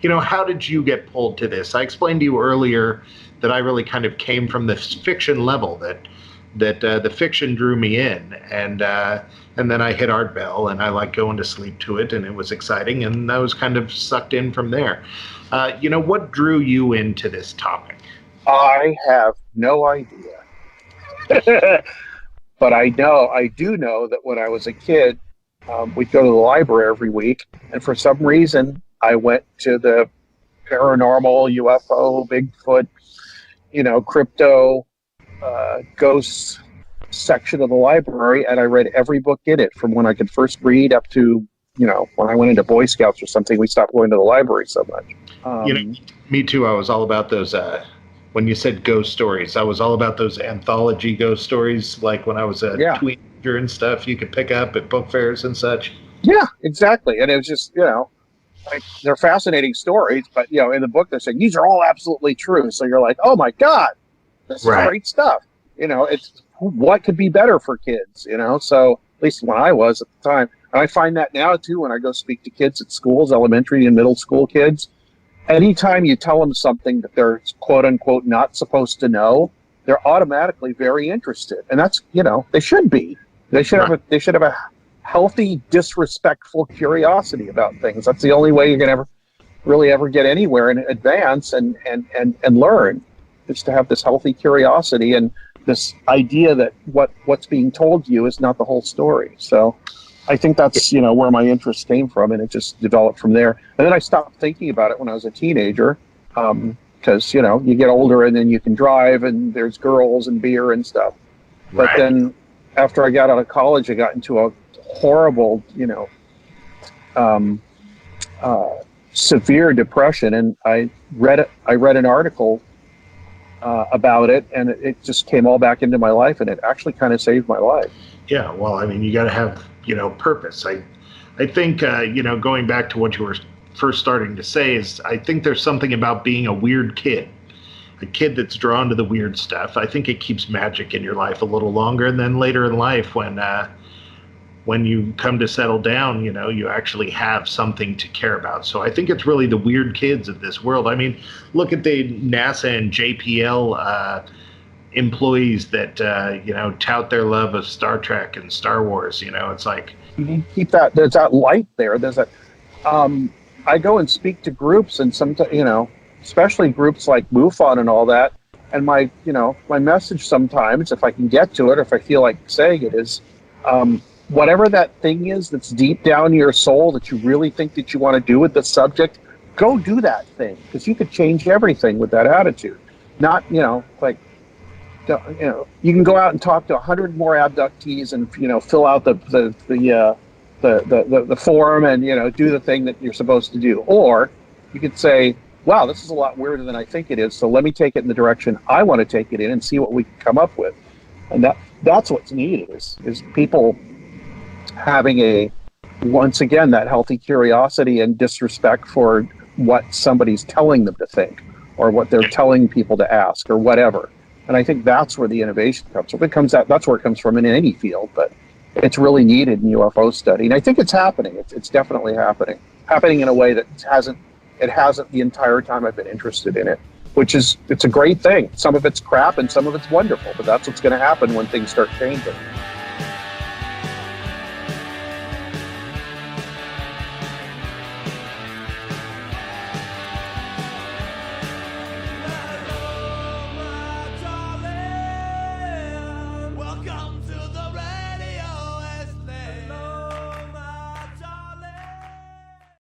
how did you get pulled to this? I explained to you earlier that I really kind of came from this fiction level, that the fiction drew me in, and then I hit Art Bell, and I liked going to sleep to it, and it was exciting, and I was kind of sucked in from there. What drew you into this topic? I have no idea. But I do know that when I was a kid, we'd go to the library every week, and for some reason, I went to the paranormal, UFO, Bigfoot, crypto, ghosts section of the library, and I read every book in it, from when I could first read up to, when I went into Boy Scouts or something. We stopped going to the library so much. Me too. I was all about those. When you said ghost stories, I was all about those anthology ghost stories, like when I was a teenager and stuff. You could pick up at book fairs and such. Yeah, exactly. And it was just, they're fascinating stories, but in the book they're saying these are all absolutely true. So you're like, oh my God, this is great stuff. It's what could be better for kids, So at least when I was at the time, and I find that now too when I go speak to kids at schools, elementary and middle school kids. Anytime you tell them something that they're quote unquote not supposed to know, they're automatically very interested, and that's they should be. They should have a healthy, disrespectful curiosity about things. That's the only way you're going to ever get anywhere and advance and learn, is to have this healthy curiosity and this idea that what's being told to you is not the whole story. So I think that's where my interest came from, and it just developed from there. And then I stopped thinking about it when I was a teenager, because you get older and then you can drive and there's girls and beer and stuff. But then after I got out of college, I got into a horrible, severe depression, and I read an article about it, and it just came all back into my life, and it actually kind of saved my life. Yeah, well, I mean, you got to have purpose. I think going back to what you were first starting to say, is I think there's something about being a weird kid, a kid that's drawn to the weird stuff. I think it keeps magic in your life a little longer, and then later in life, when you come to settle down, you actually have something to care about. So I think it's really the weird kids of this world. I mean, look at the NASA and JPL employees that tout their love of Star Trek and Star Wars. It's like, you need to keep that. There's that light there. There's that. I go and speak to groups, and sometimes especially groups like MUFON and all that. And my message sometimes, if I can get to it, or if I feel like saying it, is whatever that thing is that's deep down in your soul that you really think that you want to do with the subject, go do that thing, because you could change everything with that attitude. Not you can go out and talk to 100 more abductees and fill out the form and do the thing that you're supposed to do, or you could say, wow, this is a lot weirder than I think it is, so let me take it in the direction I want to take it in and see what we can come up with. And that's what's needed, is people having once again that healthy curiosity and disrespect for what somebody's telling them to think, or what they're telling people to ask, or whatever. And I think that's where the innovation comes from. That's where it comes from in any field, but it's really needed in UFO study. And I think it's happening. It's definitely happening in a way that it hasn't the entire time I've been interested in it, it's a great thing. Some of it's crap and some of it's wonderful, but that's what's going to happen when things start changing.